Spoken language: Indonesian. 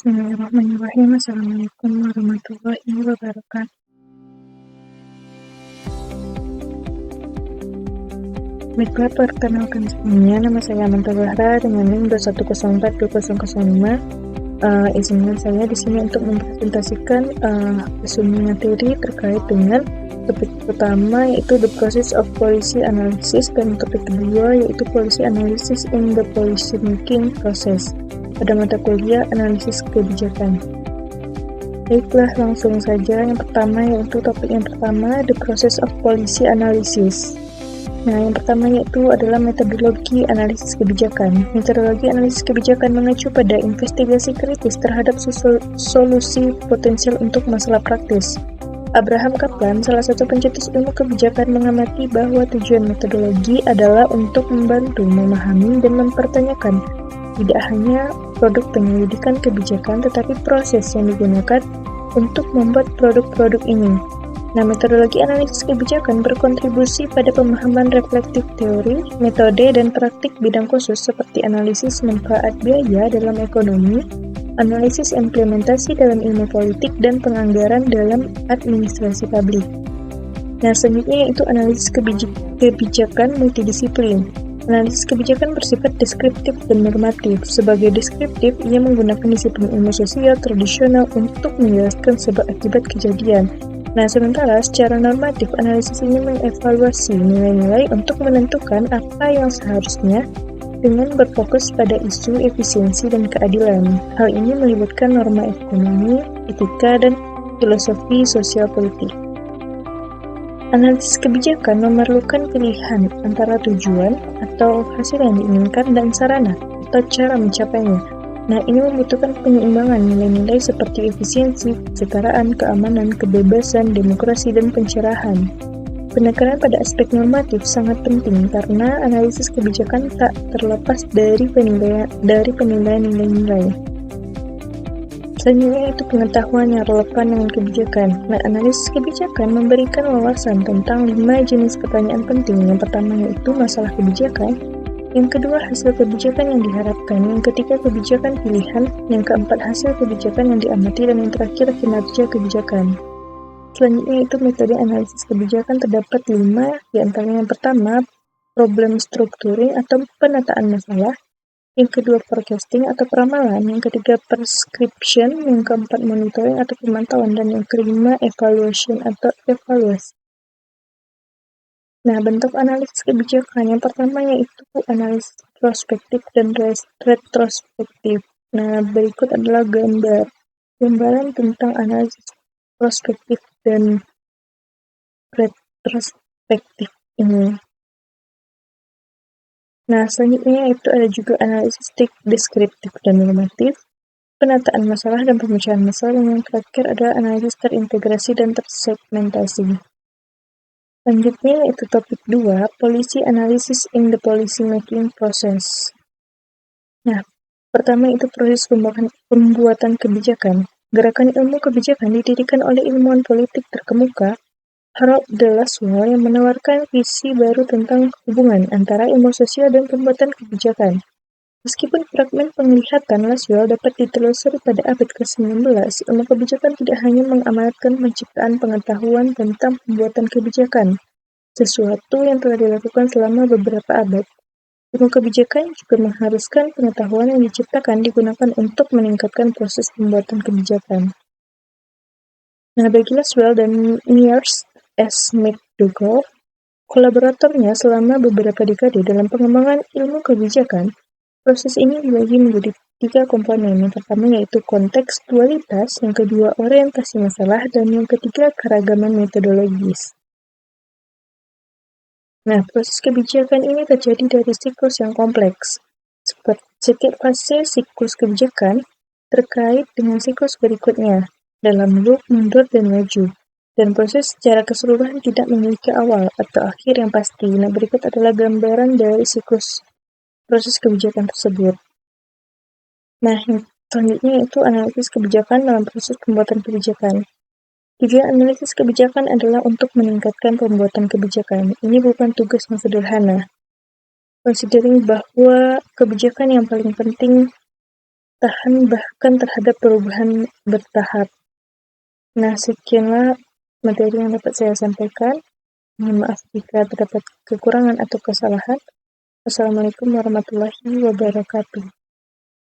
Bismillahirrahmanirrahim. Assalamualaikum warahmatullahi wabarakatuh. Baiklah, perkenalkan semuanya, nama saya Amanta Zahra dengan NIM 2104205. Izinkan saya di sini untuk mempresentasikan resumé materi terkait dengan topik pertama yaitu the process of policy analysis dan topik kedua yaitu policy analysis in the policy making process pada mata kuliah analisis kebijakan. Baiklah, langsung saja. Yang pertama yaitu topik yang pertama, the process of policy analysis. Nah, yang pertama yaitu adalah metodologi analisis kebijakan. Metodologi analisis kebijakan mengacu pada investigasi kritis terhadap solusi potensial untuk masalah praktis. Abraham Kaplan, salah satu pencetus ilmu kebijakan, mengamati bahwa tujuan metodologi adalah untuk membantu memahami dan mempertanyakan tidak hanya produk penyelidikan kebijakan, tetapi proses yang digunakan untuk membuat produk-produk ini. Nah, metodologi analisis kebijakan berkontribusi pada pemahaman reflektif teori, metode, dan praktik bidang khusus seperti analisis manfaat biaya dalam ekonomi, analisis implementasi dalam ilmu politik, dan penganggaran dalam administrasi publik. Nah, selanjutnya yaitu analisis kebijakan multidisiplin. Analisis kebijakan bersifat deskriptif dan normatif. Sebagai deskriptif, ia menggunakan disiplin ilmu sosial tradisional untuk menjelaskan sebab akibat kejadian. Nah, sementara secara normatif, analisis ini mengevaluasi nilai-nilai untuk menentukan apa yang seharusnya dengan berfokus pada isu efisiensi dan keadilan. Hal ini melibatkan norma ekonomi, etika, dan filosofi sosial politik. Analisis kebijakan memerlukan pilihan antara tujuan atau hasil yang diinginkan dan sarana atau cara mencapainya. Nah, ini membutuhkan penyeimbangan nilai-nilai seperti efisiensi, kesetaraan, keamanan, kebebasan, demokrasi, dan pencerahan. Penekanan pada aspek normatif sangat penting karena analisis kebijakan tak terlepas dari penilaian nilai-nilai. Selanjutnya itu pengetahuan yang relevan dengan kebijakan. Nah, analisis kebijakan memberikan wawasan tentang 5 jenis pertanyaan penting. Yang pertama yaitu masalah kebijakan, yang kedua hasil kebijakan yang diharapkan, yang ketiga kebijakan pilihan, yang keempat hasil kebijakan yang diamati, dan yang terakhir kinerja kebijakan. Selanjutnya itu metode analisis kebijakan terdapat 5, diantaranya yang pertama problem structuring atau penataan masalah, yang kedua forecasting atau peramalan, yang ketiga prescription, yang keempat monitoring atau pemantauan, dan yang kelima evaluation atau evaluasi. Nah, bentuk analisis kebijakan yang pertama yaitu analisis prospektif dan retrospektif. Nah, berikut adalah gambaran tentang analisis prospektif dan retrospektif ini. Nah, selanjutnya itu ada juga analisis deskriptif dan normatif, penataan masalah dan pemecahan masalah, dan yang terakhir adalah analisis terintegrasi dan tersegmentasi. Selanjutnya itu topik 2, policy analysis in the policy making process. Nah, pertama itu proses pembuatan kebijakan. Gerakan ilmu kebijakan didirikan oleh ilmuwan politik terkemuka Harold de Laswell yang menawarkan visi baru tentang hubungan antara ilmu sosial dan pembuatan kebijakan. Meskipun fragmen penglihatan Laswell dapat ditelusuri pada abad ke-19, ilmu kebijakan tidak hanya mengamalkan penciptaan pengetahuan tentang pembuatan kebijakan, sesuatu yang telah dilakukan selama beberapa abad. Ilmu kebijakan juga mengharuskan pengetahuan yang diciptakan digunakan untuk meningkatkan proses pembuatan kebijakan. Nah, bagi Laswell dan Niels S. McDougall, kolaboratornya selama beberapa dekade dalam pengembangan ilmu kebijakan, proses ini dibagi menjadi 3 komponen. Yang pertama yaitu kontekstualitas, yang kedua orientasi masalah, dan yang ketiga keragaman metodologis. Nah, proses kebijakan ini terjadi dari siklus yang kompleks. Setiap fase siklus kebijakan terkait dengan siklus berikutnya, dalam loop, mundur, dan maju. Dan proses secara keseluruhan tidak memiliki awal atau akhir yang pasti. Nah, berikut adalah gambaran dari siklus proses kebijakan tersebut. Nah, yang selanjutnya itu analisis kebijakan dalam proses pembuatan kebijakan. Tujuan analisis kebijakan adalah untuk meningkatkan pembuatan kebijakan. Ini bukan tugas yang sederhana. Considering bahwa kebijakan yang paling penting tahan bahkan terhadap perubahan bertahap. Nah, sekianlah materi yang dapat saya sampaikan. Mohon maaf jika terdapat kekurangan atau kesalahan. Wassalamualaikum warahmatullahi wabarakatuh.